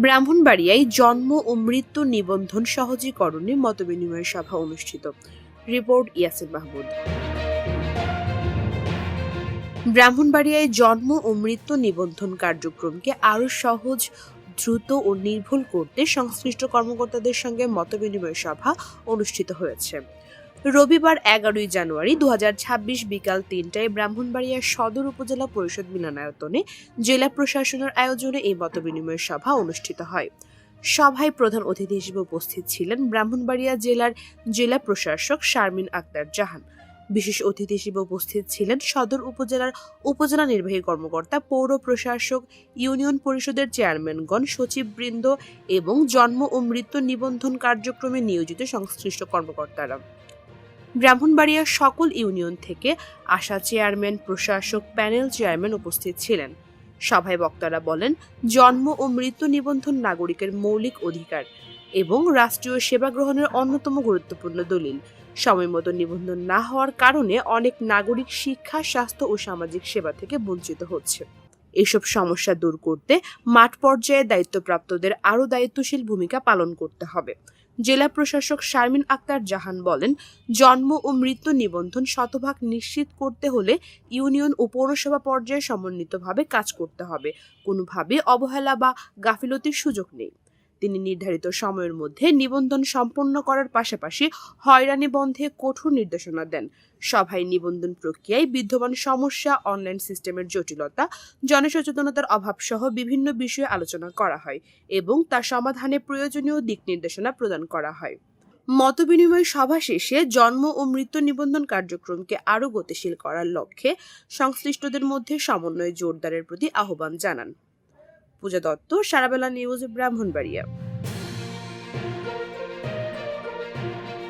ব্রাহ্মণবাড়িয়ায় জন্ম ও মৃত্যু নিবন্ধন সহজীকরণে মতবিনিময় সভা অনুষ্ঠিত। রিপোর্ট ইয়াসিন মাহমুদ। ব্রাহ্মণবাড়িয়ায় জন্ম ও মৃত্যু নিবন্ধন কার্যক্রমকে আরও সহজ, দ্রুত ও নির্ভুল করতে সংশ্লিষ্ট কর্মকর্তাদের সঙ্গে মতবিনিময় সভা অনুষ্ঠিত হয়েছে। রবিবার 11 জানুয়ারি 2026 বিকাল 3টায় ব্রাহ্মণবাড়িয়া সদর উপজেলা পরিষদ মিলনায়তনে জেলা প্রশাসনের আয়োজনে এই মতবিনিময় সভা অনুষ্ঠিত হয়। সভায় প্রধান অতিথি হিসেবে উপস্থিত ছিলেন ব্রাহ্মণবাড়িয়া জেলার জেলা প্রশাসক শারমিন আক্তার জাহান। বিশেষ অতিথি হিসেবে উপস্থিত ছিলেন সদর উপজেলার উপজেলা নির্বাহী কর্মকর্তা, পৌর প্রশাসক, ইউনিয়ন পরিষদের চেয়ারম্যানগণ, সচিববৃন্দ এবং জন্ম ও মৃত্যু নিবন্ধন কার্যক্রমে নিয়োজিত সংশ্লিষ্ট কর্মকর্তারা। ব্রাহ্মণবাড়িয়ার সকল ইউনিয়ন থেকে আসা চেয়ারম্যান, প্রশাসক, প্যানেল চেয়ারম্যান উপস্থিত ছিলেন। সভায় বক্তারা বলেন, জন্ম ও মৃত্যু নিবন্ধন নাগরিকের মৌলিক অধিকার এবং রাষ্ট্রীয় সেবা গ্রহণের অন্যতম গুরুত্বপূর্ণ দলিল। সময়মতো নিবন্ধন না হওয়ার কারণে অনেক নাগরিক শিক্ষা, স্বাস্থ্য ও সামাজিক সেবা থেকে বঞ্চিত হচ্ছে। এসব সমস্যা দূর করতে মাঠ পর্যায়ে দায়িত্বপ্রাপ্তদের আরও দায়িত্বশীল ভূমিকা পালন করতে হবে। জেলা প্রশাসক শারমিন আক্তার জাহান বলেন, জন্ম ও মৃত্যু নিবন্ধন শতভাগ নিশ্চিত করতে হলে ইউনিয়ন ও পৌরসভা পর্যায়ে সমন্বিতভাবে কাজ করতে হবে। কোনোভাবে অবহেলা বা গাফিলতির সুযোগ নেই। তিনি নির্ধারিত সময়ের মধ্যে নিবন্ধন সম্পন্ন করার পাশাপাশি হয়রানি বন্ধে কঠোর নির্দেশনা দেন। সভায় নিবন্ধন প্রক্রিয়ায় বিদ্যমান সমস্যা, অনলাইন সিস্টেমের জটিলতা, জনসচেতনতার অভাব সহ বিভিন্ন বিষয়ে আলোচনা করা হয় এবং তার সমাধানে প্রয়োজনীয় দিক নির্দেশনা প্রদান করা হয়। মতবিনিময় সভা শেষে জন্ম ও মৃত্যু নিবন্ধন কার্যক্রমকে আরও গতিশীল করার লক্ষ্যে সংশ্লিষ্টদের মধ্যে সমন্বয় জোরদারের প্রতি আহ্বান জানান। পূজা দত্ত, সারাবেলা নিউজ, ব্রাহ্মণবাড়িয়া।